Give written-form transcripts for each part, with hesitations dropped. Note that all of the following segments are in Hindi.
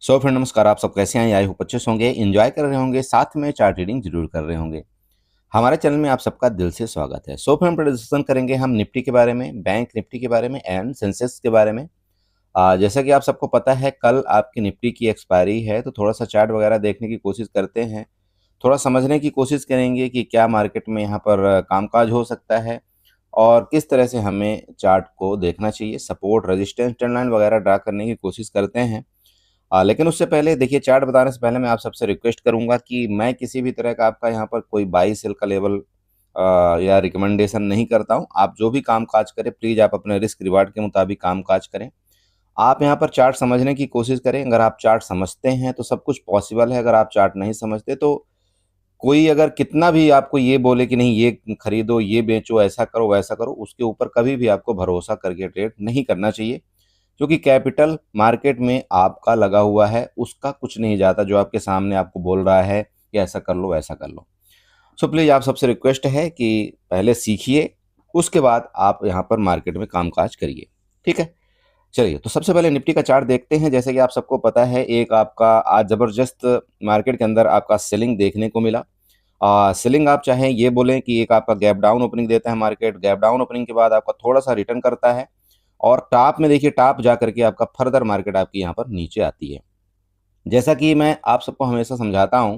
सो फ्रेंड नमस्कार। आप सब कैसे हैं? आई होप अच्छे से होंगे, एंजॉय कर रहे होंगे, साथ में चार्ट रीडिंग जरूर कर रहे होंगे। हमारे चैनल में आप सबका दिल से स्वागत है। सो फ्रेंड डिस्कशन करेंगे हम निफ्टी के बारे में, बैंक निफ्टी के बारे में एंड सेंसेक्स के बारे में। जैसा कि आप सबको पता है कल आपकी निफ्टी की एक्सपायरी है, तो थोड़ा सा चार्ट वगैरह देखने की कोशिश करते हैं, थोड़ा समझने की कोशिश करेंगे कि क्या मार्केट में यहाँ पर कामकाज हो सकता है और किस तरह से हमें चार्ट को देखना चाहिए। सपोर्ट रेजिस्टेंस ट्रेंड लाइन वगैरह ड्रा करने की कोशिश करते हैं। लेकिन उससे पहले देखिए, चार्ट बताने से पहले मैं आप सबसे रिक्वेस्ट करूंगा कि मैं किसी भी तरह का आपका यहाँ पर कोई बाई सेल का लेवल या रिकमेंडेशन नहीं करता हूं। आप जो भी काम काज करें प्लीज़ आप अपने रिस्क रिवार्ड के मुताबिक काम काज करें। आप यहाँ पर चार्ट समझने की कोशिश करें। अगर आप चार्ट समझते हैं तो सब कुछ पॉसिबल है, अगर आप चार्ट नहीं समझते तो कोई अगर कितना भी आपको ये बोले कि नहीं ये खरीदो, ये बेचो, ऐसा करो, वैसा करो, उसके ऊपर कभी भी आपको भरोसा करके ट्रेड नहीं करना चाहिए, क्योंकि कैपिटल मार्केट में आपका लगा हुआ है, उसका कुछ नहीं जाता जो आपके सामने आपको बोल रहा है कि ऐसा कर लो, वैसा कर लो। सो प्लीज़ आप सबसे रिक्वेस्ट है कि पहले सीखिए, उसके बाद आप यहाँ पर मार्केट में कामकाज करिए। ठीक है, चलिए तो सबसे पहले निफ्टी का चार्ट देखते हैं। जैसे कि आप सबको पता है, एक आपका आज ज़बरदस्त मार्केट के अंदर आपका सेलिंग देखने को मिला। सेलिंग आप चाहें ये बोलें कि एक आपका गैप डाउन ओपनिंग देता है मार्केट, गैप डाउन ओपनिंग के बाद आपका थोड़ा सा रिटर्न करता है और टॉप में देखिए, टॉप जा करके आपका फर्दर मार्केट आपकी यहाँ पर नीचे आती है। जैसा कि मैं आप सबको हमेशा समझाता हूँ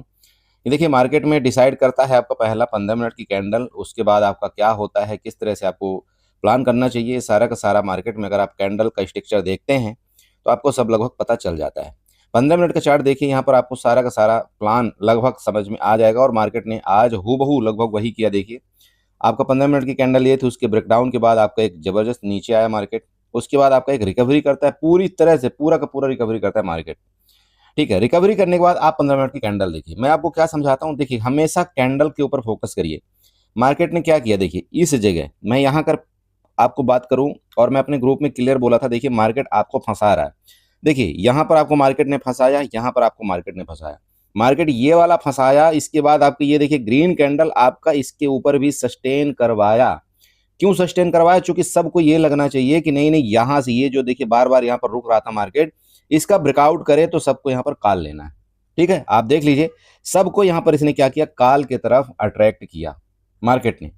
कि देखिए, मार्केट में डिसाइड करता है आपका पहला 15 मिनट की कैंडल, उसके बाद आपका क्या होता है, किस तरह से आपको प्लान करना चाहिए, सारा का सारा मार्केट में अगर आप कैंडल का स्ट्रक्चर देखते हैं तो आपको सब लगभग पता चल जाता है। 15 मिनट का चार्ट देखिए, यहाँ पर आपको सारा का सारा प्लान लगभग समझ में आ जाएगा और मार्केट ने आज हूबहू लगभग वही किया। देखिए, आपका 15 मिनट की कैंडल ये थी, उसके ब्रेकडाउन के बाद आपका एक जबरदस्त नीचे आया मार्केट, उसके बाद आपका एक रिकवरी करता है, पूरी तरह से पूरा का पूरा रिकवरी करता है मार्केट। ठीक है, रिकवरी करने के बाद आप 15 मिनट की कैंडल देखिए। मैं आपको क्या समझाता हूँ, देखिए हमेशा कैंडल के ऊपर फोकस करिए। मार्केट ने क्या किया, देखिए इस जगह मैं यहाँ कर आपको बात करूं और मैं अपने ग्रुप में क्लियर बोला था, देखिए मार्केट आपको फंसा रहा है। देखिए यहाँ पर आपको मार्केट ने फंसाया, यहाँ पर आपको मार्केट ने फंसाया, मार्केट ये वाला फंसाया, इसके बाद आपको ये देखिए ग्रीन कैंडल आपका इसके ऊपर भी सस्टेन करवाया। क्यों सस्टेन करवाया? क्योंकि सबको ये लगना चाहिए कि नहीं नहीं, यहाँ से ये जो देखिए बार बार यहाँ पर रुक रहा था मार्केट, इसका ब्रेकआउट करे तो सबको यहाँ पर कॉल लेना है। ठीक है, आप देख लीजिए, सबको यहाँ पर इसने क्या किया, कॉल की तरफ अट्रैक्ट किया मार्केट ने।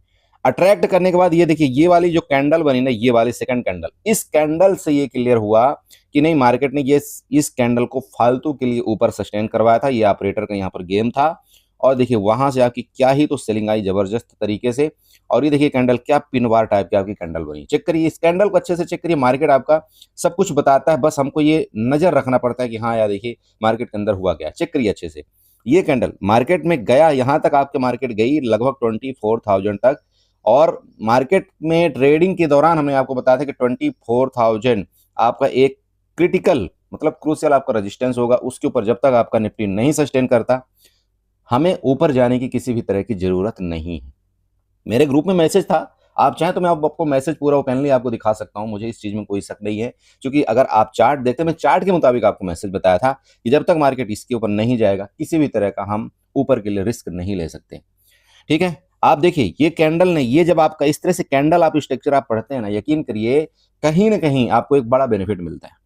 अट्रैक्ट करने के बाद ये देखिए, ये वाली जो कैंडल बनी ना, ये वाली सेकंड कैंडल, इस कैंडल से ये क्लियर हुआ कि नहीं, मार्केट ने ये इस कैंडल को फालतू के लिए ऊपर सस्टेन करवाया था, ये ऑपरेटर का यहाँ पर गेम था। और देखिए वहां से आपकी क्या ही तो सेलिंग आई जबरदस्त तरीके से। और ये देखिए कैंडल क्या पिनवार टाइप की आपकी कैंडल बनी। चेक करिए इस कैंडल को, अच्छे से चेक करिए। मार्केट आपका सब कुछ बताता है, बस हमको ये नजर रखना पड़ता है कि हाँ यार देखिए मार्केट के अंदर हुआ क्या। चेक करिए अच्छे से, ये कैंडल मार्केट में गया, यहाँ तक आपके मार्केट गई लगभग 24,000 तक। और मार्केट में ट्रेडिंग के दौरान हमने आपको बताया था कि 24,000 आपका एक क्रिटिकल मतलब क्रूशियल आपका रेजिस्टेंस होगा। उसके ऊपर जब तक आपका निफ्टी नहीं सस्टेन करता, हमें ऊपर जाने की किसी भी तरह की जरूरत नहीं है। मेरे ग्रुप में मैसेज था, आप चाहें तो मैं आपको मैसेज पूरा ओपनली आपको दिखा सकता हूं, मुझे इस चीज में कोई शक नहीं है। क्योंकि अगर आप चार्ट देखते, मैं चार्ट के मुताबिक आपको मैसेज बताया था कि जब तक मार्केट इसके ऊपर नहीं जाएगा, किसी भी तरह का हम ऊपर के लिए रिस्क नहीं ले सकते। ठीक है, आप देखिए ये कैंडल ने, ये जब आपका इस तरह से कैंडल आप स्ट्रक्चर आप पढ़ते हैं ना, यकीन करिए कहीं ना कहीं आपको एक बड़ा बेनिफिट मिलता है।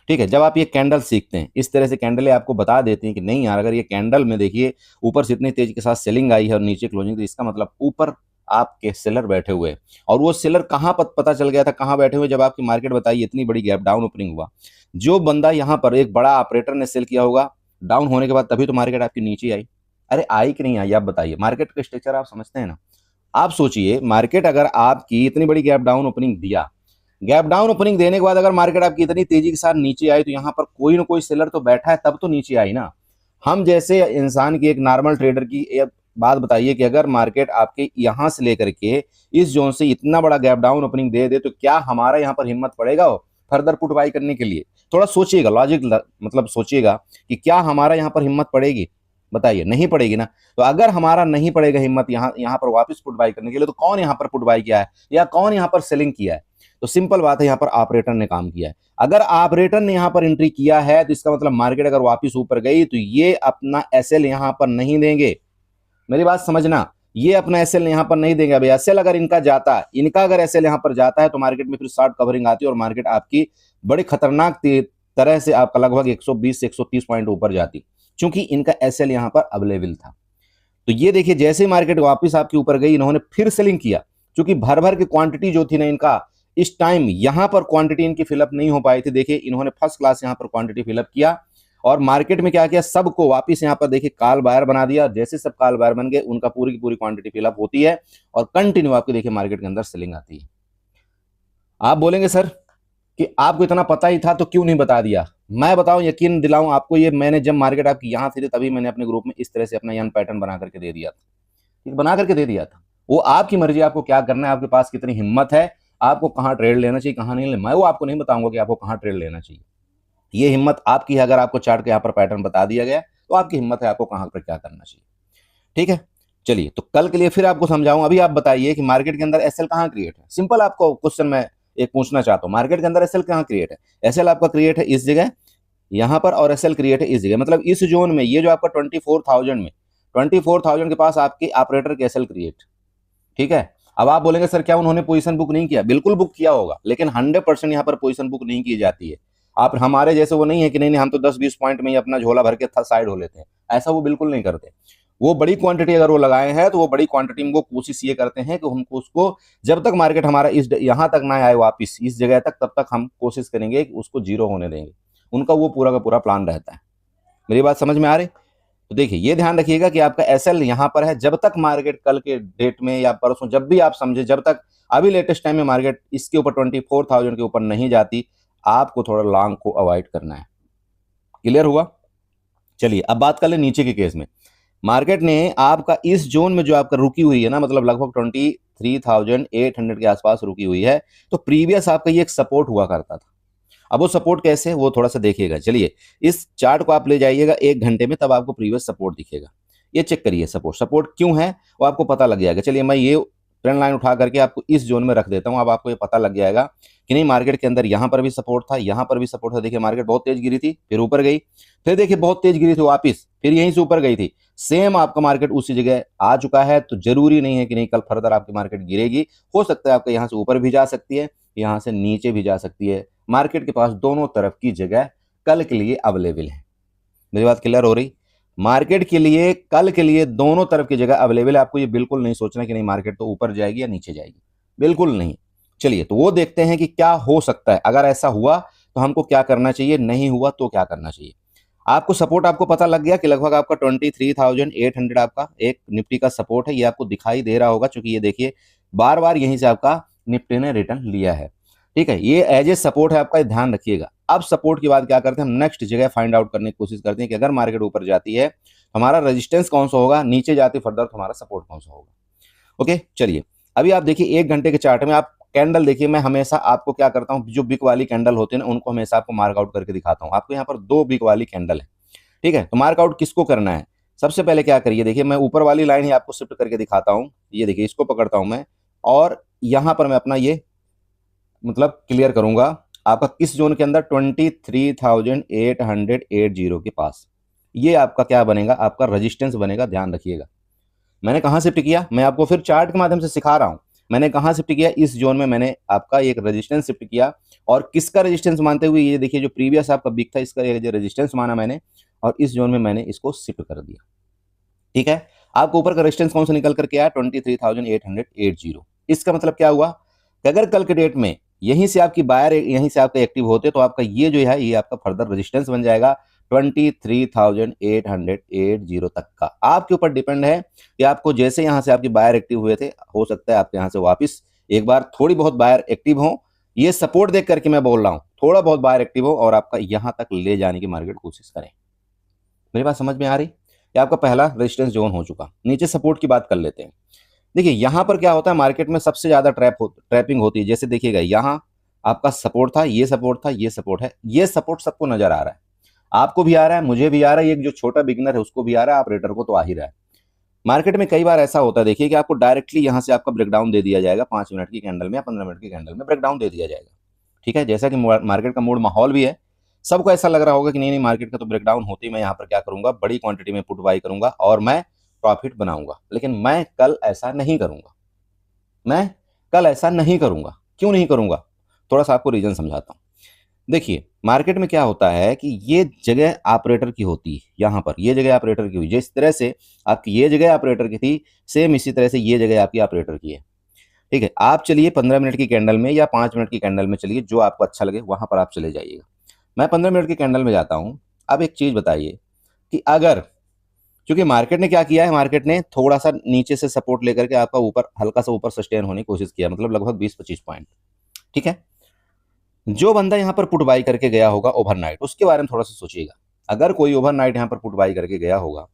ठीक है, जब आप ये कैंडल सीखते हैं, इस तरह से कैंडलें आपको बता देती हैं कि नहीं यार, अगर ये कैंडल में देखिए ऊपर से इतनी तेजी के साथ सेलिंग आई है और नीचे क्लोजिंग, तो इसका मतलब ऊपर आपके सेलर बैठे हुए हैं। और वो सेलर कहाँ पता चल गया था, कहाँ बैठे हुए, जब आपकी मार्केट बताइए इतनी बड़ी गैप डाउन ओपनिंग हुआ। जो बंदा यहाँ पर एक बड़ा ऑपरेटर ने सेल किया होगा डाउन होने के बाद, तभी तो मार्केट आपकी नीचे आई। अरे आई कि नहीं आई, आप बताइए। मार्केट का स्ट्रक्चर आप समझते हैं ना। आप सोचिए, मार्केट अगर आपकी इतनी बड़ी गैप डाउन ओपनिंग दिया, गैप डाउन ओपनिंग देने के बाद अगर मार्केट आपकी इतनी तेजी के साथ नीचे आई, तो यहाँ पर कोई ना कोई सेलर तो बैठा है, तब तो नीचे आई ना। हम जैसे इंसान की, एक नॉर्मल ट्रेडर की एक बात बताइए कि अगर मार्केट आपके यहाँ से लेकर के इस जोन से इतना बड़ा गैप डाउन ओपनिंग दे दे, तो क्या हमारा यहाँ पर हिम्मत पड़ेगा फर्दर पुट बाई करने के लिए? थोड़ा सोचिएगा, लॉजिक मतलब सोचिएगा कि क्या हमारा यहाँ पर हिम्मत पड़ेगी? बताइए, नहीं पड़ेगी ना। तो अगर हमारा नहीं पड़ेगा हिम्मत यहाँ पर वापस पुट बाई करने के लिए, तो कौन यहाँ पर पुट बाई किया है या कौन यहाँ पर सेलिंग किया है? तो सिंपल बात है, यहाँ पर ऑपरेटर ने काम किया है। अगर ऑपरेटर ने यहाँ पर एंट्री किया है, तो इसका मतलब मार्केट अगर वापस ऊपर गई तो ये अपना एसएल यहाँ पर नहीं देंगे। मेरी बात समझना, ये अपना एसएल यहाँ पर नहीं देंगे। अभी एसएल अगर इनका जाता है, इनका अगर एसएल यहाँ पर जाता है, तो मार्केट में फिर शॉर्ट कवरिंग आती है और मार्केट आपकी बड़ी खतरनाक तरह से आपका लगभग 120 से 130 पॉइंट ऊपर जाती, क्योंकि इनका एसएल यहां पर अवेलेबल था। तो ये देखिए जैसे मार्केट वापस आपके ऊपर गई, इन्होंने फिर सेलिंग किया, क्योंकि भर भर की क्वांटिटी जो थी ना इनका, इस टाइम यहां पर क्वांटिटी इनकी फिलअप नहीं हो पाई थी। देखिए इन्होंने फर्स्ट क्लास यहां पर क्वांटिटी फिलअप किया और मार्केट में क्या किया, सबको वापस यहां पर देखिए काल बायर बना दिया। जैसे सब काल बायर बन गए, उनका पूरी की पूरी क्वांटिटी फिलअप होती है और कंटिन्यू आपको देखिए मार्केट के अंदर सेलिंग आती है। आप बोलेंगे सर कि आपको इतना पता ही था तो क्यों नहीं बता दिया। मैं बताऊं, यकीन दिलाऊं आपको, ये मैंने जब मार्केट आपकी यहां थी तभी मैंने अपने ग्रुप में इस तरह से अपना यन पैटर्न बना करके दे दिया था, बना करके दे दिया था। वो आपकी मर्जी, आपको क्या करना है, आपके पास कितनी हिम्मत है, आपको कहां ट्रेड लेना चाहिए कहां नहीं लेना। मैं वो आपको नहीं बताऊंगा कि आपको कहां ट्रेड लेना चाहिए, ये हिम्मत आपकी है। अगर आपको चार्ट के यहाँ पर पैटर्न बता दिया गया तो आपकी हिम्मत है आपको कहां पर क्या करना चाहिए। ठीक है, चलिए तो कल के लिए फिर आपको समझाऊं। अभी आप बताइए कि मार्केट के अंदर एसएल कहां क्रिएट है। सिंपल आपको क्वेश्चन मैं एक पूछना चाहता हूं, मार्केट के अंदर एसएल कहां क्रिएट है। एसएल आपका क्रिएट है इस जगह यहां पर, और एसएल क्रिएट है इस जगह, मतलब इस जोन में। ये जो आपका 24,000 में, 24,000 के पास आपके ऑपरेटर के एसएल क्रिएट। ठीक है, अब आप बोलेंगे सर क्या उन्होंने पोजीशन बुक नहीं किया। बिल्कुल बुक किया होगा, लेकिन 100% यहाँ पर पोजीशन बुक नहीं की जाती है। आप हमारे जैसे वो नहीं है कि नहीं हम तो 10-20 पॉइंट में ही अपना झोला भर के साइड हो लेते हैं, ऐसा वो बिल्कुल नहीं करते। वो बड़ी क्वांटिटी अगर वो लगाए हैं तो वो बड़ी क्वांटिटी में वो कोशिश ये करते हैं कि हमको उसको, जब तक मार्केट हमारा इस यहाँ तक ना आए वापिस इस जगह तक, तब तक हम कोशिश करेंगे कि उसको जीरो होने देंगे। उनका वो पूरा का पूरा प्लान रहता है। मेरी बात समझ में आ रही। तो देखिए ये ध्यान रखिएगा कि आपका एसएल यहां पर है, जब तक मार्केट कल के डेट में या परसों जब भी आप समझे, जब तक अभी लेटेस्ट टाइम में मार्केट इसके ऊपर 24,000 के ऊपर नहीं जाती, आपको थोड़ा लॉन्ग को अवॉइड करना है। क्लियर हुआ। चलिए अब बात कर ले नीचे के केस में। मार्केट ने आपका इस जोन में जो आपका रुकी हुई है ना, मतलब लगभग 23,800 के आसपास रुकी हुई है, तो प्रीवियस आपका ये एक सपोर्ट हुआ करता था। अब वो सपोर्ट कैसे, वो थोड़ा सा देखिएगा। चलिए इस चार्ट को आप ले जाइएगा 1 घंटे में, तब आपको प्रीवियस सपोर्ट दिखेगा। ये चेक करिए सपोर्ट क्यों है, वो आपको पता लग जाएगा। चलिए मैं ये ट्रेंड लाइन उठा करके आपको इस जोन में रख देता हूं। अब आपको ये पता लग जाएगा कि नहीं मार्केट के अंदर यहां पर भी सपोर्ट था, यहां पर भी सपोर्ट था। देखिए मार्केट बहुत तेज गिरी थी, फिर ऊपर गई, फिर देखिए बहुत तेज गिरी थी वापिस, फिर यहीं से ऊपर गई थी। सेम आपका मार्केट उसी जगह आ चुका है। तो जरूरी नहीं है कि नहीं कल फर्दर आपकी मार्केट गिरेगी, हो सकता है आपका यहां से ऊपर भी जा सकती है, यहां से नीचे भी जा सकती है। मार्केट के पास दोनों तरफ की जगह कल के लिए अवेलेबल है। मेरी बात क्लियर हो रही। मार्केट के लिए कल के लिए दोनों तरफ की जगह अवेलेबल है। आपको ये बिल्कुल नहीं सोचना कि नहीं मार्केट तो ऊपर जाएगी या नीचे जाएगी, बिल्कुल नहीं। चलिए तो वो देखते हैं कि क्या हो सकता है। अगर ऐसा हुआ तो हमको क्या करना चाहिए, नहीं हुआ तो क्या करना चाहिए। आपको सपोर्ट आपको पता लग गया कि लगभग आपका 23,800 आपका एक निफ्टी का सपोर्ट है। ये आपको दिखाई दे रहा होगा, क्योंकि ये देखिए बार बार यहीं से आपका निफ्टी ने रिटर्न लिया है। ठीक है, ये एज ए सपोर्ट है आपका, ध्यान रखिएगा। अब सपोर्ट के बाद क्या करते हैं, हम नेक्स्ट जगह फाइंड आउट करने की कोशिश करते हैं कि अगर मार्केट ऊपर जाती है हमारा रेजिस्टेंस कौन सा होगा, नीचे जाती फर्दर तो हमारा सपोर्ट कौन सा होगा। ओके चलिए अभी आप देखिए 1 घंटे के चार्ट में आप कैंडल देखिए। मैं हमेशा आपको क्या करता हूं, जो बिग वाली कैंडल होती है ना उनको हमेशा आपको मार्क आउट करके दिखाता हूं। आपको यहाँ पर 2 बिग वाली कैंडल है। ठीक है, तो मार्क आउट किसको करना है, सबसे पहले क्या करिए, देखिए मैं ऊपर वाली लाइन ही आपको शिफ्ट करके दिखाता हूं। ये देखिए इसको पकड़ता हूं मैं, और यहां पर मैं अपना ये मतलब क्लियर करूंगा आपका किस जोन के अंदर, 23,880 के पास। ये आपका क्या बनेगा, आपका रेजिस्टेंस बनेगा। ध्यान रखिएगा मैंने कहां शिफ्ट किया, मैं आपको फिर चार्ट के माध्यम से सिखा रहा हूं। मैंने कहां शिफ्ट किया, इस जोन में मैंने आपका एक रेजिस्टेंस शिफ्ट किया। और किसका रेजिस्टेंस मानते हुए, ये देखिए जो प्रीवियस आपका बिग था इसका जो रेजिस्टेंस माना मैंने, और इस जोन में मैंने इसको शिफ्ट कर दिया। ठीक है, आपको ऊपर का रेजिस्टेंस कौन सा निकल करके आया, 23,880। इसका मतलब क्या हुआ कि अगर कल के डेट में यहीं से आपकी बायर यहीं से आपका एक्टिव होते तो आपका ये जो है ये आपका फर्दर रेजिस्टेंस बन जाएगा 23,880 तक का। आपके ऊपर डिपेंड है कि आपको जैसे यहां से आपकी बायर एक्टिव हुए थे, हो सकता है आपके यहां से वापस एक बार थोड़ी बहुत बायर एक्टिव हो। ये सपोर्ट देख करके मैं बोल रहा हूं, थोड़ा बहुत बायर एक्टिव हो और आपका यहां तक ले जाने की मार्केट कोशिश करें। मेरी बात समझ में आ रही। ये आपका पहला रेजिस्टेंस जोन हो चुका। नीचे सपोर्ट की बात कर लेते हैं। देखिए यहां पर क्या होता है, मार्केट में सबसे ज्यादा ट्रैपिंग होती है। जैसे देखिएगा यहां आपका सपोर्ट था, ये सपोर्ट था, ये सपोर्ट है, ये सपोर्ट सबको नजर आ रहा है, आपको भी आ रहा है, मुझे भी आ रहा है, एक जो छोटा बिगिनर है उसको भी आ रहा है, ऑपरेटर को तो आ ही रहा है। मार्केट में कई बार ऐसा होता है देखिए कि आपको डायरेक्टली यहां से आपका ब्रेकडाउन दे दिया जाएगा, 5 मिनट की कैंडल में या 15 मिनट की कैंडल में ब्रेकडाउन दे दिया जाएगा। ठीक है, जैसा कि मार्केट का मूड माहौल भी है, सबको ऐसा लग रहा होगा कि नहीं नहीं मार्केट का तो ब्रेकडाउन होते ही मैं यहाँ पर क्या करूंगा, बड़ी क्वांटिटी में पुट बाई करूंगा और मैं प्रॉफिट बनाऊंगा। लेकिन मैं कल ऐसा नहीं करूंगा, मैं कल ऐसा नहीं करूंगा। क्यों नहीं करूंगा, थोड़ा सा आपको रीजन समझाता हूं। देखिए मार्केट में क्या होता है कि ये जगह ऑपरेटर की होती है, यहाँ पर ये जगह ऑपरेटर की हुई, जिस तरह से आपकी ये जगह ऑपरेटर की थी, सेम इसी तरह से ये जगह आपकी ऑपरेटर की है। ठीक है, आप चलिए 15 मिनट की कैंडल में या 5 मिनट की कैंडल में चलिए, जो आपको अच्छा लगे वहां पर आप चले जाइएगा। मैं 15 मिनट की कैंडल में जाता हूं। अब एक चीज बताइए कि अगर, क्योंकि मार्केट ने क्या किया है, मार्केट ने थोड़ा सा नीचे से सपोर्ट लेकर के आपका ऊपर हल्का सा ऊपर सस्टेन होने की कोशिश किया, मतलब लगभग 20-25 पॉइंट। ठीक है, जो बंदा यहाँ पर पुट बाई करके गया होगा ओवरनाइट, उसके बारे में थोड़ा सा सोचिएगा। अगर कोई ओवरनाइट यहाँ पर पुट बाई करके गया होगा,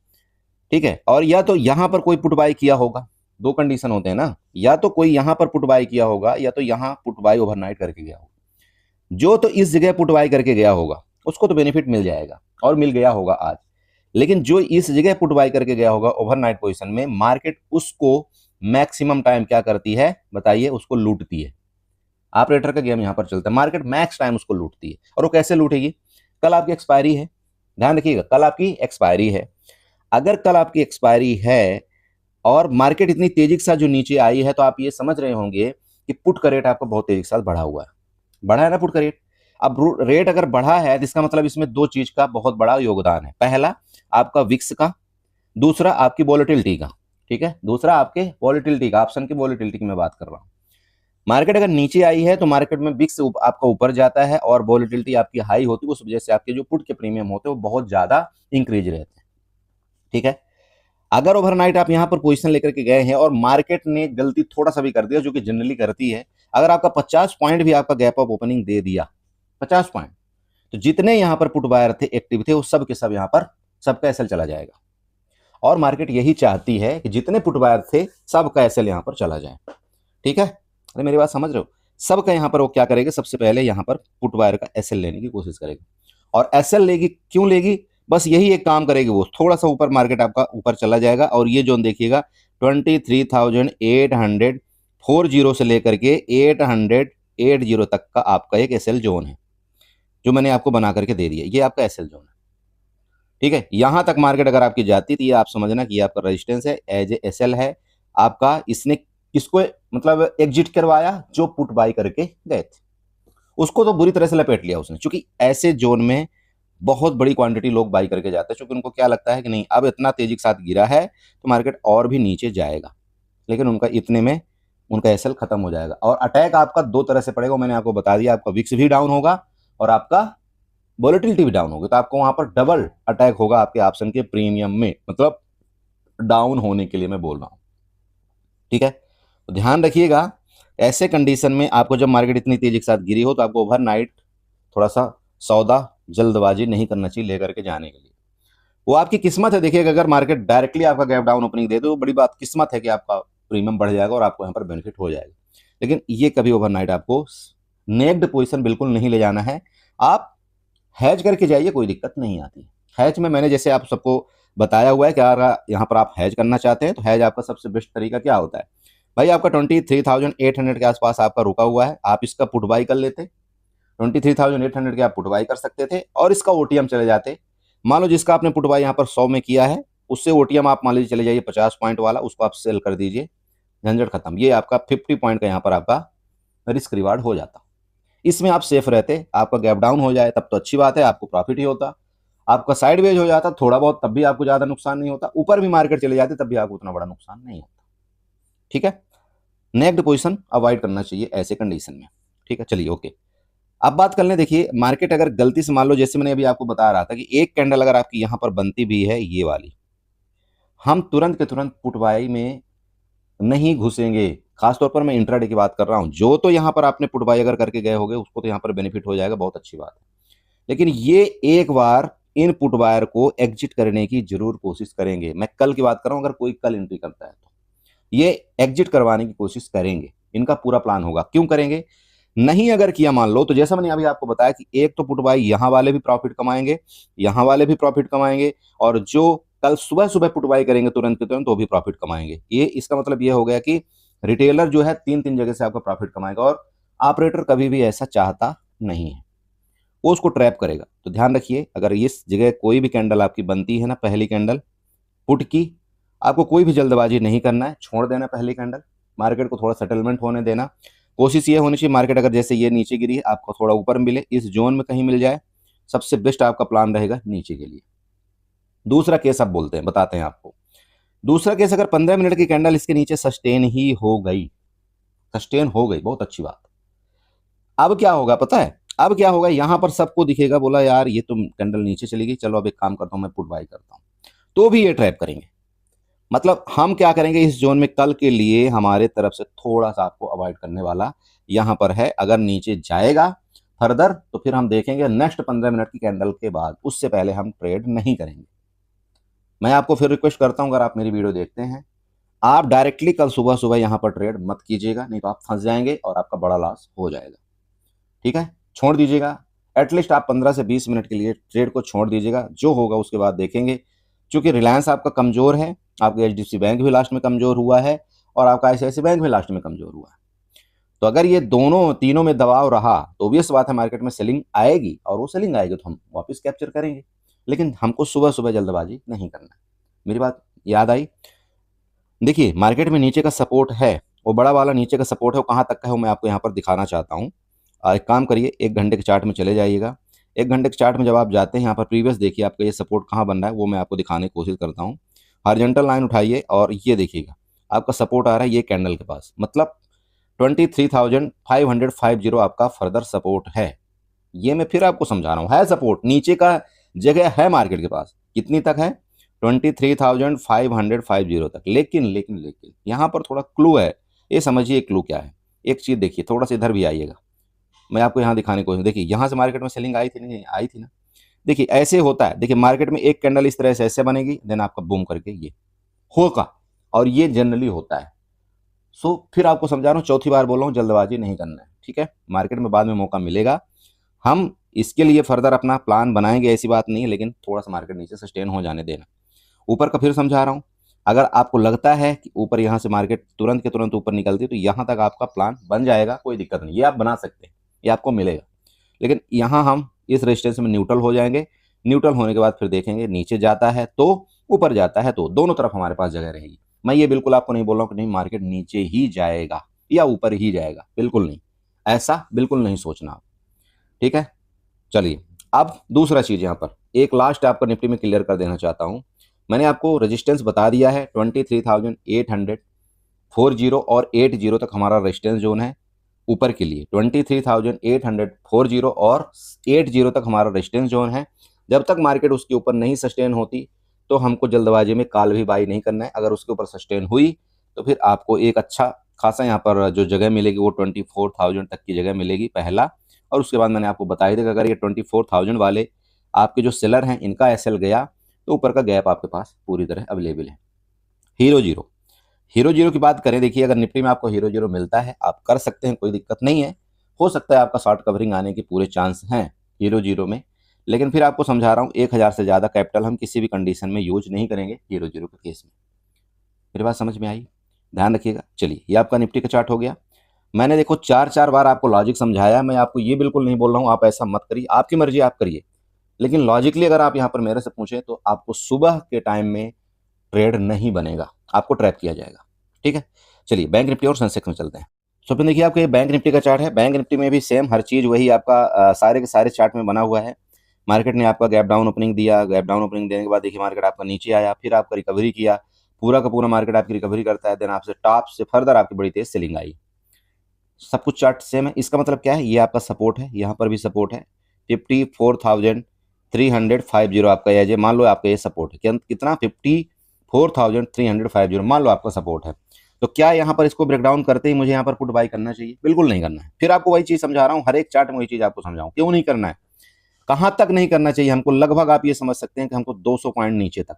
ठीक है, और या तो यहाँ पर कोई पुट बाई किया होगा, दो कंडीशन होते हैं ना, या तो कोई यहाँ पर पुट बाई किया होगा या तो यहाँ पुट बाई ओवरनाइट करके गया होगा। जो तो इस जगह पुट बाई करके गया होगा उसको तो बेनिफिट मिल जाएगा और मिल गया होगा आज। लेकिन जो इस जगह पुट बाई करके गया होगा ओवरनाइट पोजीशन में, मार्केट उसको मैक्सिमम टाइम क्या करती है बताइए, उसको लूटती है। ऑपरेटर का गेम यहां पर चलता है, मार्केट मैक्स टाइम उसको लूटती है। और वो कैसे लूटेगी? कल आपकी एक्सपायरी है, ध्यान रखिएगा, कल आपकी एक्सपायरी है। अगर कल आपकी एक्सपायरी है और मार्केट इतनी तेजी के साथ जो नीचे आई है, तो आप ये समझ रहे होंगे कि पुट का रेट आपका बहुत तेजी के साथ बढ़ा हुआ है, बढ़ा है ना पुट का रेट। अब रेट अगर बढ़ा है तो इसका मतलब इसमें दो चीज का बहुत बड़ा योगदान है। पहला आपका विक्स का, दूसरा आपकी वॉलेटिलिटी का। ठीक है, दूसरा आपके वॉलेटिलिटी का, ऑप्शन की वॉलेटिलिटी की मैं बात कर रहा हूं। मार्केट अगर नीचे आई है तो मार्केट में विक्स आपका ऊपर जाता है और वॉलेटिलिटी आपकी हाई होती है, उस वजह से आपके जो पुट के प्रीमियम होते हैं वो बहुत ज्यादा इंक्रीज रहते हैं। ठीक है, अगर ओवरनाइट आप यहां पर पोजीशन लेकर के गए हैं और मार्केट ने गलती थोड़ा सा भी कर दिया, जो कि जनरली करती है, अगर आपका 50 पॉइंट भी आपका गैप ऑफ ओपनिंग दे दिया, 50 पॉइंट, तो जितने यहां पर पुट बायर थे, एक्टिव थे, वो सब के सब यहां पर सबका एसएल चला जाएगा। और मार्केट यही चाहती है कि जितने पुट बायर थे सबका एसएल यहां पर चला जाए। ठीक है, अरे मेरी बात समझ रहे हो? सबका यहां पर वो क्या करेगा, सबसे पहले यहां पर पुट बायर का एसएल लेने की कोशिश करेगा। और एसएल लेगी, क्यों लेगी? बस यही एक काम करेगी, वो थोड़ा सा ऊपर मार्केट आपका ऊपर चला जाएगा और ये जोन देखिएगा 23,840 से लेकर के 880 तक का आपका एक एसएल जोन है, जो मैंने आपको बना करके दे दिया। ये आपका एसएल जोन है। ठीक है, यहां तक मार्केट अगर आपकी जाती तो ये आप समझना कि ये आपका रेजिस्टेंस है, एज ए एसएल है आपका। इसने किसको मतलब एग्जिट करवाया? जो पुट बाई करके गए थे उसको तो बुरी तरह से लपेट लिया उसने, क्योंकि ऐसे जोन में बहुत बड़ी क्वांटिटी लोग बाई करके जाते हैं, क्योंकि उनको क्या लगता है कि नहीं, अब इतना तेजी के साथ गिरा है तो मार्केट और भी नीचे जाएगा। लेकिन उनका इतने में उनका एसएल खत्म हो जाएगा। और अटैक आपका दो तरह से पड़ेगा, मैंने आपको बता दिया, आपका विक्स भी डाउन होगा और आपका वॉलेटिलिटी भी डाउन होगी, तो आपको वहां पर डबल अटैक होगा आपके ऑप्शन के प्रीमियम में, मतलब डाउन होने के लिए मैं बोल रहा हूं। ठीक है, तो ध्यान रखिएगा, ऐसे कंडीशन में आपको जब मार्केट इतनी तेजी के साथ गिरी हो तो आपको ओवरनाइट थोड़ा सा सौदा जल्दबाजी नहीं करना चाहिए लेकर के जाने के लिए। वो आपकी किस्मत है। देखिएगा, अगर मार्केट डायरेक्टली आपका गैप डाउन ओपनिंग दे तो बड़ी बात किस्मत है कि आपका प्रीमियम बढ़ जाएगा और आपको यहाँ पर बेनिफिट हो जाएगा। लेकिन ये कभी ओवरनाइट आपको नेक्ड पोजीशन बिल्कुल नहीं ले जाना है। आप हैज करके जाइए, कोई दिक्कत नहीं आती। हैज में मैंने जैसे आप सबको बताया हुआ है कि अगर यहाँ पर आप हैज करना चाहते हैं तो हैज आपका सबसे बेस्ट तरीका क्या होता है भाई, आपका 23,800 के आसपास आपका रुका हुआ है, आप इसका पुट बाई कर लेते, 23,800 के आप पुट बाई कर सकते थे और इसका ओटीएम चले जाते। मान लो जिसका आपने पुट बाई यहाँ पर 100 में किया है, उससे ओटीएम आप मान लीजिए चले जाइए 50 पॉइंट वाला, उसको आप सेल कर दीजिए, झंझट खत्म। ये आपका 50 पॉइंट का यहाँ पर आपका रिस्क रिवार्ड हो जाता। इसमें आप सेफ रहते, आपका गैप डाउन हो जाए तब तो अच्छी बात है, आपको प्रॉफिट ही होता। आपका साइडवेज हो जाता थोड़ा बहुत, तब भी आपको ज्यादा नुकसान नहीं होता। ऊपर भी मार्केट चले जाते तब भी आपको उतना बड़ा नुकसान नहीं होता। ठीक है, नेक्स्ट पोजीशन अवॉइड करना चाहिए ऐसे कंडीशन में। ठीक है, चलिए ओके, अब बात कर लें। देखिए मार्केट अगर गलती से, मान लो जैसे मैंने अभी आपको बता रहा था कि एक कैंडल अगर आपकी यहां पर बनती भी है ये वाली, हम तुरंत के तुरंत पुट बाई में नहीं घुसेंगे। खासतौर पर मैं इंट्राडे की बात कर रहा हूं। जो तो यहां पर आपने पुट बाई अगर करके गए होगे उसको तो यहां पर बेनिफिट हो जाएगा, बहुत अच्छी बात है। लेकिन ये एक बार इन पुट बायर को एग्जिट करने की जरूर कोशिश करेंगे। मैं कल की बात कर रहा हूं, अगर कोई कल एंट्री करता है तो ये एग्जिट करवाने की कोशिश करेंगे। इनका पूरा प्लान होगा। क्यों करेंगे? नहीं अगर किया मान लो, तो जैसा मैंने अभी आपको बताया कि एक तो पुट बाई यहां वाले भी प्रॉफिट कमाएंगे, यहां वाले भी प्रॉफिट कमाएंगे, और जो कल सुबह सुबह पुट बाई करेंगे तुरंत के तुरंत तो भी प्रॉफिट कमाएंगे। ये इसका मतलब ये हो गया कि रिटेलर जो है तीन तीन जगह से आपका प्रॉफिट कमाएगा, और ऑपरेटर कभी भी ऐसा चाहता नहीं है, वो उसको ट्रैप करेगा। तो ध्यान रखिए, अगर इस जगह कोई भी कैंडल आपकी बनती है ना, पहली कैंडल पुट की, आपको कोई भी जल्दबाजी नहीं करना है, छोड़ देना पहली कैंडल, मार्केट को थोड़ा सेटलमेंट होने देना। कोशिश ये होनी चाहिए मार्केट अगर जैसे ये नीचे गिरी है आपको थोड़ा ऊपर मिले, इस जोन में कहीं मिल जाए, सबसे बेस्ट आपका प्लान रहेगा नीचे के लिए। दूसरा केस अब बोलते हैं, बताते हैं आपको। दूसरा केस, अगर 15 मिनट की कैंडल इसके नीचे सस्टेन ही हो गई, सस्टेन हो गई, बहुत अच्छी बात। अब क्या होगा पता है, अब क्या होगा, यहां पर सबको दिखेगा, बोला यार ये तुम कैंडल नीचे चली गई, चलो अब एक काम करता हूं मैं पुट बाय करता हूं, तो भी ये ट्रैप करेंगे। मतलब हम क्या करेंगे, इस जोन में कल के लिए हमारे तरफ से थोड़ा सा आपको अवॉइड करने वाला यहां पर है। अगर नीचे जाएगा फर्दर तो फिर हम देखेंगे नेक्स्ट 15 मिनट की कैंडल के बाद, उससे पहले हम ट्रेड नहीं करेंगे। मैं आपको फिर रिक्वेस्ट करता हूं, अगर आप मेरी वीडियो देखते हैं, आप डायरेक्टली कल सुबह सुबह यहां पर ट्रेड मत कीजिएगा, नहीं तो आप फंस जाएंगे और आपका बड़ा लॉस हो जाएगा। ठीक है, छोड़ दीजिएगा। एटलीस्ट आप 15 से 20 मिनट के लिए ट्रेड को छोड़ दीजिएगा, जो होगा उसके बाद देखेंगे। क्योंकि रिलायंस आपका कमजोर है, आपका एचडीएफसी बैंक भी लास्ट में कमजोर हुआ है और आपका आईसीआईसीआई बैंक भी लास्ट में कमजोर हुआ है। तो अगर ये दोनों तीनों में दबाव रहा तो ऑब्वियस बात है मार्केट में सेलिंग आएगी, और वो सेलिंग आएगी तो हम वापस कैप्चर करेंगे। लेकिन हमको सुबह सुबह जल्दबाजी नहीं करना है। मेरी बात याद आई? देखिए मार्केट में नीचे का सपोर्ट है, वो बड़ा वाला नीचे का सपोर्ट है, वो कहाँ तक का है वो मैं आपको यहाँ पर दिखाना चाहता हूँ। एक काम करिए, 1 घंटे के चार्ट में चले जाइएगा। 1 घंटे के चार्ट में जब आप जाते हैं यहाँ पर प्रीवियस देखिए आपका ये सपोर्ट कहाँ बन रहा है, वो मैं आपको दिखाने की कोशिश करता हूँ। हॉरिजॉन्टल लाइन उठाइए और ये देखिएगा आपका सपोर्ट आ रहा है ये कैंडल के पास, मतलब 23,550 आपका फर्दर सपोर्ट है। ये मैं फिर आपको समझा रहा हूँ, है सपोर्ट, नीचे का जगह है मार्केट के पास। कितनी तक है? 23,550 तक। लेकिन लेकिन लेकिन यहाँ पर थोड़ा क्लू है, ये समझिए क्लू क्या है। एक चीज देखिए, थोड़ा सा इधर भी आइएगा, मैं आपको यहाँ दिखाने की कोशिश। देखिए यहाँ से मार्केट में सेलिंग आई थी नहीं आई थी ना? देखिए ऐसे होता है। देखिए मार्केट में एक कैंडल इस तरह से ऐसे बनेगी, देन आपका बूम करके ये होगा, और ये जनरली होता है। सो फिर आपको समझा रहा हूँ, चौथी बार बोल रहा हूँ, जल्दबाजी नहीं करना है। ठीक है, मार्केट में बाद में मौका मिलेगा, हम इसके लिए फर्दर अपना प्लान बनाएंगे, ऐसी बात नहीं है, लेकिन थोड़ा सा मार्केट नीचे सस्टेन हो जाने देना। ऊपर का फिर समझा रहा हूँ, अगर आपको लगता है कि ऊपर यहाँ से मार्केट तुरंत के तुरंत ऊपर निकलती है तो यहाँ तक आपका प्लान बन जाएगा, कोई दिक्कत नहीं, ये आप बना सकते हैं, ये आपको मिलेगा। लेकिन यहाँ हम इस रेजिस्टेंस में न्यूट्रल हो जाएंगे। न्यूट्रल होने के बाद फिर देखेंगे नीचे जाता है तो, ऊपर जाता है तो, दोनों तरफ हमारे पास जगह रहेगी। मैं ये बिल्कुल आपको नहीं बोल रहा हूँ कि नहीं मार्केट नीचे ही जाएगा या ऊपर ही जाएगा, बिल्कुल नहीं, ऐसा बिल्कुल नहीं सोचना आप। ठीक है, चलिए अब दूसरा चीज यहाँ पर एक लास्ट आपको निफ्टी में क्लियर कर देना चाहता हूँ। मैंने आपको रेजिस्टेंस बता दिया है 23,840 और 80 तक हमारा रेजिस्टेंस जोन है ऊपर के लिए। 23,840 और 80 तक हमारा रेजिस्टेंस जोन है। जब तक मार्केट उसके ऊपर नहीं सस्टेन होती तो हमको जल्दबाजी में काल भी बाई नहीं करना है। अगर उसके ऊपर सस्टेन हुई तो फिर आपको एक अच्छा खासा यहाँ पर जो जगह मिलेगी वो 24,000 तक की जगह मिलेगी पहला। और उसके बाद मैंने आपको बताया था कि अगर ये 24,000 वाले आपके जो सेलर हैं इनका एसएल गया तो ऊपर का गैप आपके पास पूरी तरह अवेलेबल है। हीरो जीरो, हीरो जीरो की बात करें, देखिए अगर निफ्टी में आपको हीरो जीरो मिलता है आप कर सकते हैं, कोई दिक्कत नहीं है। हो सकता है आपका शॉर्ट कवरिंग आने के पूरे चांस हैं हीरो जीरो में, लेकिन फिर आपको समझा रहा हूँ 1,000 से ज़्यादा कैपिटल हम किसी भी कंडीशन में यूज नहीं करेंगे हीरो जीरो के केस में। मेरी बात समझ में आई? ध्यान रखिएगा। चलिए ये आपका निफ्टी का चार्ट हो गया। मैंने देखो 4 बार आपको लॉजिक समझाया, मैं आपको ये बिल्कुल नहीं बोल रहा हूँ आप ऐसा मत करिए, आपकी मर्जी आप करिए, लेकिन लॉजिकली अगर आप यहाँ पर मेरे से पूछे तो आपको सुबह के टाइम में ट्रेड नहीं बनेगा, आपको ट्रैप किया जाएगा। ठीक है, चलिए बैंक निफ्टी और सेंसेक्स में चलते हैं। तो फिर देखिए आपको ये बैंक निफ्टी का चार्ट है। बैंक निफ्टी में भी सेम हर चीज वही आपका सारे के सारे चार्ट में बना हुआ है। मार्केट ने आपका गैप डाउन ओपनिंग दिया, गैप डाउन ओपनिंग देने के बाद देखिए मार्केट आपका नीचे आया, फिर आपका रिकवरी किया, पूरा का पूरा मार्केट आपकी रिकवरी करता है, देन आपसे टॉप से फर्दर आपकी बड़ी तेज सेलिंग आई। सब कुछ चार्ट सेम है। इसका मतलब क्या है, ये आपका सपोर्ट है, यहाँ पर भी सपोर्ट है 54,350 आपका ये मान लो आपका ये सपोर्ट है। कितना? 54,350 मान लो आपका सपोर्ट है। तो क्या यहाँ पर इसको ब्रेक डाउन करते ही मुझे यहाँ पर पुट बाई करना चाहिए? बिल्कुल नहीं करना है। फिर आपको वही चीज समझा रहा हूँ, हर एक चार्ट में वही चीज आपको समझाऊं, क्यों नहीं करना है, कहां तक नहीं करना चाहिए हमको। लगभग आप ये समझ सकते हैं कि हमको 200 पॉइंट नीचे तक,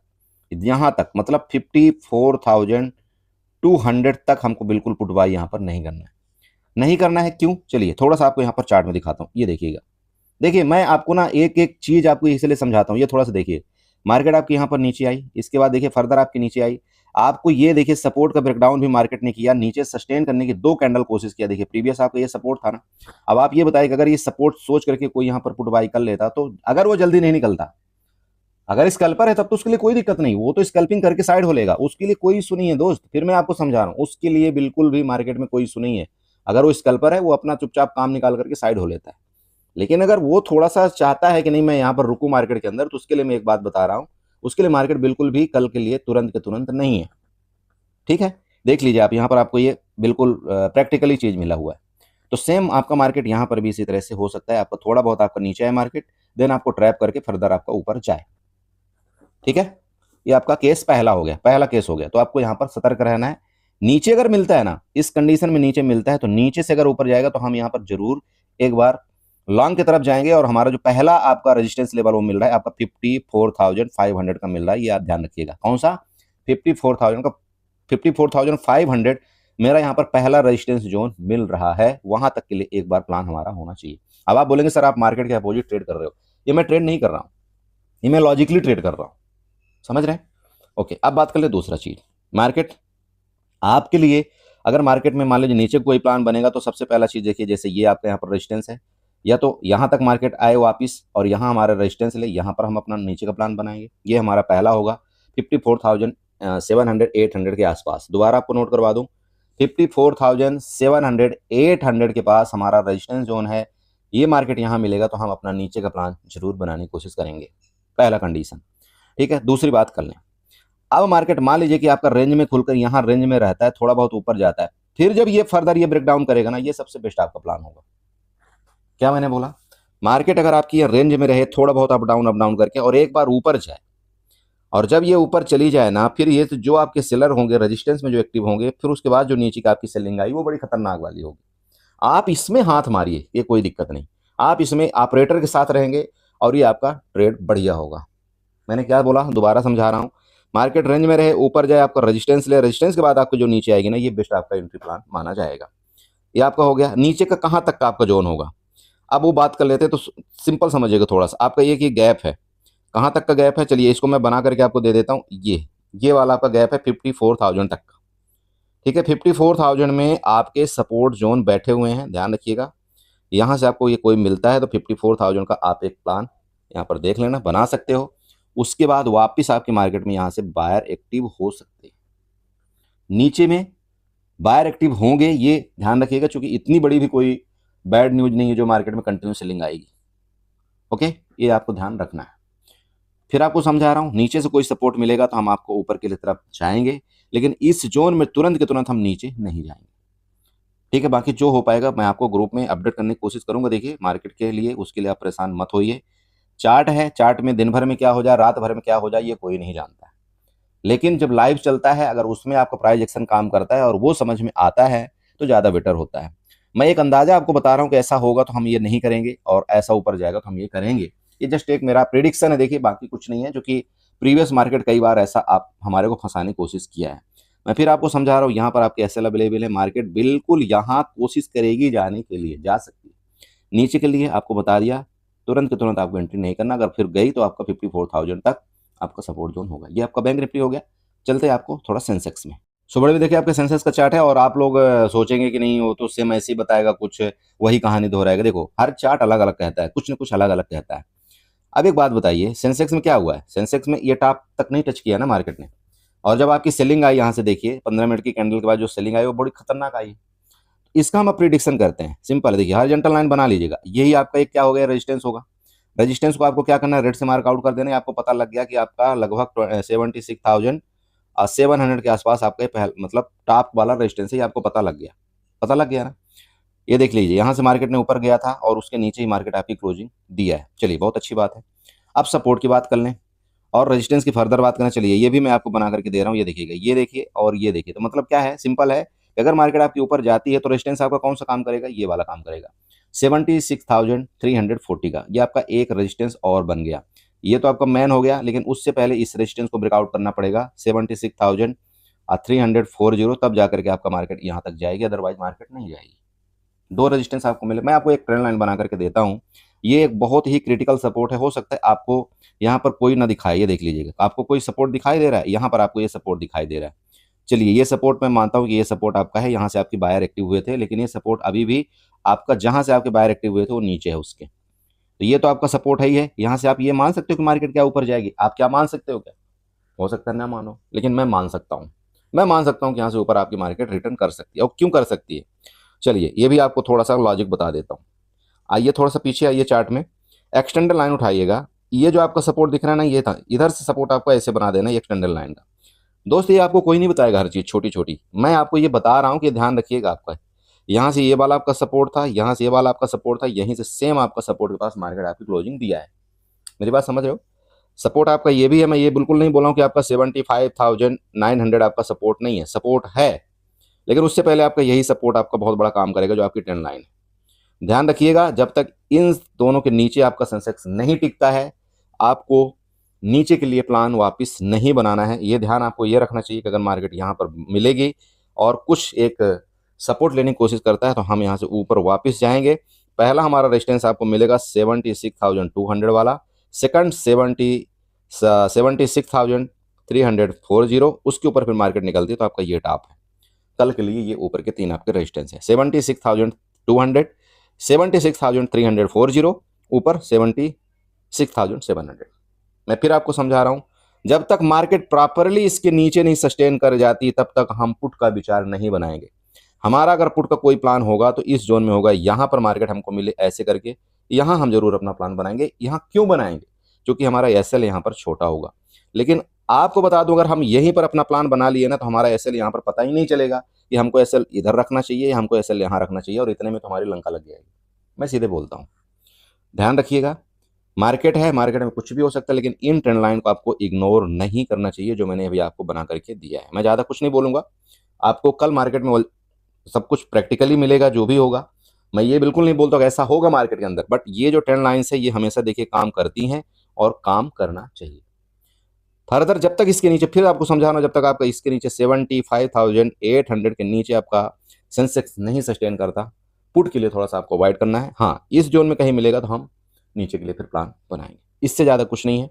यहां तक मतलब 54,200 तक हमको बिल्कुल पुट बाई यहाँ पर नहीं करना है। नहीं करना है क्यों? चलिए थोड़ा सा आपको यहाँ पर चार्ट में दिखाता हूँ। ये देखिएगा, देखिए मैं आपको ना एक एक चीज आपको इसलिए समझाता हूँ। ये थोड़ा सा देखिए, मार्केट आपकी यहाँ पर नीचे आई, इसके बाद देखिए फर्दर आपकी नीचे आई, आपको ये देखिए सपोर्ट का ब्रेकडाउन भी मार्केट ने किया, नीचे सस्टेन करने की 2 कैंडल कोशिश किया। देखिए प्रीवियस आपका ये सपोर्ट था ना। अब आप ये बताइए कि अगर ये सपोर्ट सोच करके कोई यहाँ पर पुट बाई कर लेता तो अगर वो जल्दी नहीं निकलता, अगर स्कैल्पर है तब तो उसके लिए कोई दिक्कत नहीं, वो तो स्कैल्पिंग करके साइड हो लेगा, उसके लिए कोई इशू नहीं है दोस्त। फिर मैं आपको समझा रहा हूँ, उसके लिए बिल्कुल भी मार्केट में कोई इशू नहीं है। अगर वो स्कैल्पर है वो अपना चुपचाप काम निकाल करके साइड हो लेता है। लेकिन अगर वो थोड़ा सा चाहता है कि नहीं मैं यहाँ पर रुकूं मार्केट के अंदर, तो उसके लिए मैं एक बात बता रहा हूँ, उसके लिए मार्केट बिल्कुल भी कल के लिए तुरंत के तुरंत नहीं है। ठीक है, देख लीजिए आप यहाँ पर आपको ये बिल्कुल प्रैक्टिकली चीज मिला हुआ है। तो सेम आपका मार्केट यहाँ पर भी इसी तरह से हो सकता है, आपका थोड़ा बहुत आपका नीचे है मार्केट, देन आपको ट्रैप करके फर्दर आपका ऊपर जाए। ठीक है, ये आपका केस पहला हो गया, पहला केस हो गया। तो आपको यहाँ पर सतर्क रहना है। नीचे अगर मिलता है ना, इस कंडीशन में नीचे मिलता है, तो नीचे से अगर ऊपर जाएगा तो हम यहाँ पर जरूर एक बार लॉन्ग की तरफ जाएंगे। और हमारा जो पहला आपका रेजिस्टेंस लेवल वो मिल रहा है आपका 54,500 का मिल रहा है, ये आप ध्यान रखिएगा। कौन सा? 54,000 का, 54,500 मेरा यहाँ पर पहला रेजिस्टेंस जोन मिल रहा है। वहां तक के लिए एक बार प्लान हमारा होना चाहिए। अब आप बोलेंगे सर आप मार्केट के अपोजिट ट्रेड कर रहे हो। ये मैं ट्रेड नहीं कर रहा हूँ, ये मैं लॉजिकली ट्रेड कर रहा हूँ, समझ रहे हैं? ओके, अब बात कर ले दूसरा चीज। मार्केट आपके लिए, अगर मार्केट में मान लीजिए नीचे कोई प्लान बनेगा, तो सबसे पहला चीज देखिए, जैसे ये आपका यहाँ पर रेजिस्टेंस है, या तो यहां तक मार्केट आए वापिस और यहां हमारा रेजिस्टेंस ले, यहां पर हम अपना नीचे का प्लान बनाएंगे। ये हमारा पहला होगा 54,700 800 के आसपास। दोबारा आपको नोट करवा दूं, 54,700 800 के पास हमारा रेजिस्टेंस जोन है। ये मार्केट यहां मिलेगा तो हम अपना नीचे का प्लान जरूर बनाने की कोशिश करेंगे, पहला कंडीशन। ठीक है, दूसरी बात कर लें। अब मार्केट मान लीजिए कि आपका रेंज में खुलकर यहाँ रेंज में रहता है, थोड़ा बहुत ऊपर जाता है, फिर जब ये फर्दर ये ब्रेक डाउन करेगा ना, ये सबसे बेस्ट आपका प्लान होगा। क्या मैंने बोला? मार्केट अगर आपकी ये रेंज में रहे, थोड़ा बहुत अप डाउन करके, और एक बार ऊपर जाए, और जब ये ऊपर चली जाए ना, फिर ये जो आपके सेलर होंगे रेजिस्टेंस में जो एक्टिव होंगे, फिर उसके बाद जो नीचे की आपकी सेलिंग आई वो बड़ी खतरनाक वाली होगी। आप इसमें हाथ मारिए, ये कोई दिक्कत नहीं, आप इसमें ऑपरेटर के साथ रहेंगे और ये आपका ट्रेड बढ़िया होगा। मैंने क्या बोला, दोबारा समझा रहा हूँ। मार्केट रेंज में रहे, ऊपर जाए, आपका रेजिस्टेंस ले, रेजिस्टेंस के बाद आपको जो नीचे आएगी ना, ये बेस्ट आपका एंट्री प्लान माना जाएगा। ये आपका हो गया। नीचे का कहाँ तक का आपका जोन होगा, अब वो बात कर लेते हैं। तो सिंपल समझिएगा थोड़ा सा, आपका ये कि गैप है, कहाँ तक का गैप है, चलिए इसको मैं बना करके आपको दे देता हूँ। ये वाला आपका गैप है 54,000 तक का। ठीक है, 54,000 में आपके सपोर्ट जोन बैठे हुए हैं, ध्यान रखिएगा। यहाँ से आपको ये कोई मिलता है तो 54,000 का आप एक प्लान यहाँ पर देख लेना, बना सकते हो। उसके बाद वापिस आपकी मार्केट में यहाँ से बायर एक्टिव हो सकते हैं, नीचे में बायर एक्टिव होंगे, ये ध्यान रखिएगा, क्योंकि इतनी बड़ी भी कोई बैड न्यूज नहीं है जो मार्केट में कंटिन्यू सेलिंग आएगी। ओके, ये आपको ध्यान रखना है। फिर आपको समझा रहा हूं, नीचे से कोई सपोर्ट मिलेगा तो हम आपको ऊपर की तरफ जाएंगे, लेकिन इस जोन में तुरंत के तुरंत हम नीचे नहीं जाएंगे। ठीक है, बाकी जो हो पाएगा मैं आपको ग्रुप में अपडेट करने की कोशिश करूंगा। देखिए मार्केट के लिए, उसके लिए आप परेशान मत होइए। चार्ट है, चार्ट में दिन भर में क्या हो जाए, रात भर में क्या हो जाए, ये कोई नहीं जानता है। लेकिन जब लाइव चलता है, अगर उसमें आपका प्राइस एक्शन काम करता है और वो समझ में आता है, तो ज़्यादा बेटर होता है। मैं एक अंदाजा आपको बता रहा हूँ कि ऐसा होगा तो हम ये नहीं करेंगे, और ऐसा ऊपर जाएगा तो हम ये करेंगे। ये जस्ट एक मेरा प्रिडिक्शन है, देखिए बाकी कुछ नहीं है, जो कि प्रीवियस मार्केट कई बार ऐसा आप हमारे को फंसाने की कोशिश किया है। मैं फिर आपको समझा रहा हूँ, यहाँ पर आपके एसएल अवेलेबल है, मार्केट बिल्कुल यहाँ कोशिश करेगी जाने के लिए, जा सकती है। नीचे के लिए आपको बता दिया, तुरंत के तुरंत आपको एंट्री नहीं करना, अगर फिर गई तो आपका 54,000 तक आपका सपोर्ट जोन होगा। ये आपका बैंक निफ्टी हो गया। चलते हैं आपको थोड़ा सेंसेक्स में। सुबह में देखिए आपके सेंसेक्स का चार्ट है, और आप लोग सोचेंगे कि नहीं वो तो सेम ऐसे ही बताएगा, कुछ वही कहानी दोहराएगा। देखो हर चार्ट अलग अलग कहता है, कुछ न कुछ अलग अलग कहता है। अब एक बात बताइए, सेंसेक्स में क्या हुआ है? सेंसेक्स में ये टॉप तक नहीं टच किया ना मार्केट ने, और जब आपकी सेलिंग आई, यहाँ से देखिए 15 मिनट की कैंडल के बाद जो सेलिंग आई वो बड़ी खतरनाक आई। इसका हम प्रिडिक्शन करते हैं, सिंपल है। देखिए हॉरिजॉन्टल लाइन बना लीजिएगा, यही आपका एक क्या हो गया, रेजिस्टेंस होगा। रेजिस्टेंस को आपको क्या करना है, रेड से मार्क आउट कर देना है। आपको पता लग गया कि आपका लगभग 76,700 के आसपास आपका मतलब टॉप वाला रेजिस्टेंस है, ये आपको पता लग गया, पता लग गया ना। ये देख लीजिए, यहाँ से मार्केट ने ऊपर गया था और उसके नीचे ही मार्केट आपकी क्लोजिंग दिया है। चलिए बहुत अच्छी बात है। अब सपोर्ट की बात कर लें और रेजिस्टेंस की फर्दर बात करना। चलिए ये भी मैं आपको बना करके दे रहा हूँ, ये देखिएगा, ये देखिए और ये देखिए। तो मतलब क्या है, सिंपल है, अगर मार्केट आपके ऊपर जाती है तो रेजिस्टेंस आपका कौन सा काम करेगा, ये वाला काम करेगा, 76,340 का। ये आपका एक रेजिस्टेंस और बन गया। ये तो आपका मैन हो गया, लेकिन उससे पहले इस रेजिस्टेंस को ब्रेकआउट करना पड़ेगा 76,340, तब जाकर के आपका मार्केट यहाँ तक जाएगी, अदरवाइज मार्केट नहीं जाएगी। दो रेजिस्टेंस आपको मिले, मैं आपको एक ट्रेंड लाइन बना करके देता हूँ। ये एक बहुत ही क्रिटिकल सपोर्ट है, हो सकता है आपको यहाँ पर कोई ना दिखाए। ये देख लीजिएगा, आपको कोई सपोर्ट दिखाई दे रहा है, यहाँ पर आपको ये सपोर्ट दिखाई दे रहा है। चलिए ये सपोर्ट मैं मानता हूँ कि ये सपोर्ट आपका है, यहाँ से आपकी बायर एक्टिव हुए थे, लेकिन ये सपोर्ट अभी भी आपका, जहाँ से आपके बायर एक्टिव हुए थे वो नीचे है उसके। तो ये तो आपका सपोर्ट है ही है। यहाँ से आप ये मान सकते हो कि मार्केट क्या ऊपर जाएगी, आप क्या मान सकते हो? क्या हो सकता है ना मानो, लेकिन मैं मान सकता हूँ। मैं मान सकता हूँ कि यहाँ से ऊपर आपकी मार्केट रिटर्न कर सकती है। और क्यों कर सकती है? चलिए ये भी आपको थोड़ा सा लॉजिक बता देता हूँ। आइए थोड़ा सा पीछे आइए, चार्ट में एक्सटेंडर लाइन उठाइएगा। ये जो आपका सपोर्ट दिख रहा है ना, ये था, इधर से सपोर्ट आपको ऐसे बना देना, ये एक्सटेंडर लाइन का। दोस्त ये आपको कोई नहीं बताएगा हर चीज़ छोटी छोटी, मैं आपको ये बता रहा हूँ कि ध्यान रखिएगा। आपका यहाँ से ये वाला आपका सपोर्ट था, यहाँ से ये वाला आपका सपोर्ट था, यहीं से सेम आपका सपोर्ट के पास मार्केट आपकी क्लोजिंग दिया है। मेरी बात समझ रहे हो? सपोर्ट आपका ये भी है, मैं ये बिल्कुल नहीं बोला हूँ कि आपका 75,900 आपका सपोर्ट नहीं है, सपोर्ट है, लेकिन उससे पहले आपका यही सपोर्ट आपका बहुत बड़ा काम करेगा, जो आपकी ट्रेंड लाइन है। ध्यान रखिएगा, जब तक इन दोनों के नीचे आपका सेंसेक्स नहीं टिकता है, आपको नीचे के लिए प्लान वापस नहीं बनाना है। ये ध्यान आपको ये रखना चाहिए कि अगर मार्केट यहाँ पर मिलेगी और कुछ एक सपोर्ट लेने की कोशिश करता है, तो हम यहाँ से ऊपर वापस जाएंगे। पहला हमारा रेजिस्टेंस आपको मिलेगा 76,200 वाला, सेकंड 76,340, उसके ऊपर फिर मार्केट निकलती है तो आपका ये टॉप है। कल के लिए ये ऊपर के तीन आपके रेजिस्टेंस है, 76,200, 76,340, ऊपर 76,700। मैं फिर आपको समझा रहा हूं, जब तक मार्केट प्रॉपरली इसके नीचे नहीं सस्टेन कर जाती, तब तक हम पुट का विचार नहीं बनाएंगे। हमारा अगर पुट का कोई प्लान होगा तो इस जोन में होगा, यहां पर मार्केट हमको मिले ऐसे करके, यहां हम जरूर अपना प्लान बनाएंगे। यहां क्यों बनाएंगे? क्योंकि हमारा एसएल यहां पर छोटा होगा। लेकिन आपको बता दूं, अगर हम यहीं पर अपना प्लान बना लिए ना, तो हमारा एसएल यहां पर पता ही नहीं चलेगा कि हमको एसएल इधर रखना चाहिए, हमको एसएल यहां रखना चाहिए, और इतने में तो हमारी लंका लग जाएगी। मैं सीधे बोलता हूं, ध्यान रखिएगा। मार्केट है, मार्केट में कुछ भी हो सकता है, लेकिन इन ट्रेंड लाइन को आपको इग्नोर नहीं करना चाहिए, जो मैंने अभी आपको बना करके दिया है। मैं ज़्यादा कुछ नहीं बोलूँगा, आपको कल मार्केट में सब कुछ प्रैक्टिकली मिलेगा, जो भी होगा। मैं ये बिल्कुल नहीं बोलता कि ऐसा होगा मार्केट के अंदर, बट ये जो ट्रेंड लाइन्स है ये हमेशा देखिए काम करती हैं और काम करना चाहिए। फर्दर जब तक इसके नीचे, फिर आपको समझाना, जब तक आपका इसके नीचे 75,800 के नीचे आपका सेंसेक्स नहीं सस्टेन करता, पुट के लिए थोड़ा सा आपको अवॉइड करना है। हाँ, इस जोन में कहीं मिलेगा तो हम नीचे के लिए फिर प्लान बनाएंगे, इससे ज़्यादा कुछ नहीं है।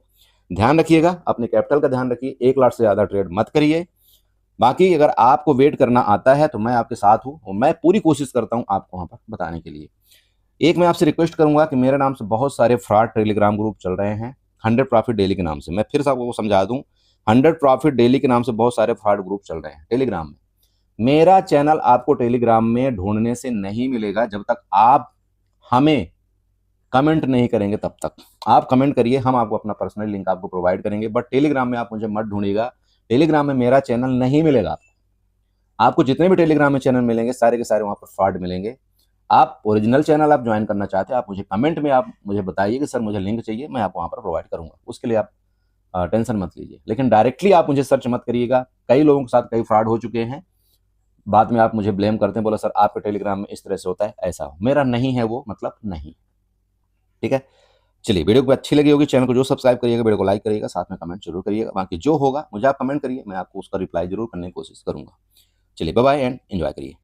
ध्यान रखिएगा, अपने कैपिटल का ध्यान रखिए, 1 लाख से ज़्यादा ट्रेड मत करिए। बाकी अगर आपको वेट करना आता है तो मैं आपके साथ हूँ, और मैं पूरी कोशिश करता हूँ आपको वहाँ पर बताने के लिए। एक मैं आपसे रिक्वेस्ट करूंगा कि मेरे नाम से बहुत सारे फ्रॉड टेलीग्राम ग्रुप चल रहे हैं, 100 प्रॉफिट डेली के नाम से। मैं फिर से आपको समझा दूं, 100 प्रॉफिट डेली के नाम से बहुत सारे फ्रॉड ग्रुप चल रहे हैं टेलीग्राम में। मेरा चैनल आपको टेलीग्राम में ढूंढने से नहीं मिलेगा, जब तक आप हमें कमेंट नहीं करेंगे। तब तक आप कमेंट करिए, हम आपको अपना पर्सनल लिंक आपको प्रोवाइड करेंगे, बट टेलीग्राम में आप मुझे मत ढूंढिएगा। टेलीग्राम में मेरा चैनल नहीं मिलेगा। आपको जितने भी टेलीग्राम में चैनल मिलेंगे, सारे के सारे वहाँ पर फ्रॉड मिलेंगे। आप ओरिजिनल चैनल आप ज्वाइन करना चाहते हैं, आप मुझे कमेंट में आप मुझे बताइए कि सर मुझे लिंक चाहिए, मैं आपको वहाँ पर प्रोवाइड करूँगा। उसके लिए आप टेंशन मत लीजिए, लेकिन डायरेक्टली आप मुझे सर्च मत करिएगा। कई लोगों के साथ कई फ्रॉड हो चुके हैं, बाद में आप मुझे ब्लेम करते हैं, बोला सर आपके टेलीग्राम में इस तरह से होता है, ऐसा हो। मेरा नहीं है वो, मतलब नहीं। ठीक है, चलिए, वीडियो को अच्छी लगी होगी, चैनल को जो सब्सक्राइब करिएगा, वीडियो को लाइक करिएगा, साथ में कमेंट जरूर करिएगा। बाकी जो होगा मुझे आप कमेंट करिए, मैं आपको उसका रिप्लाई जरूर करने की कोशिश करूंगा। चलिए, बाय बाय एंड एंजॉय करिए।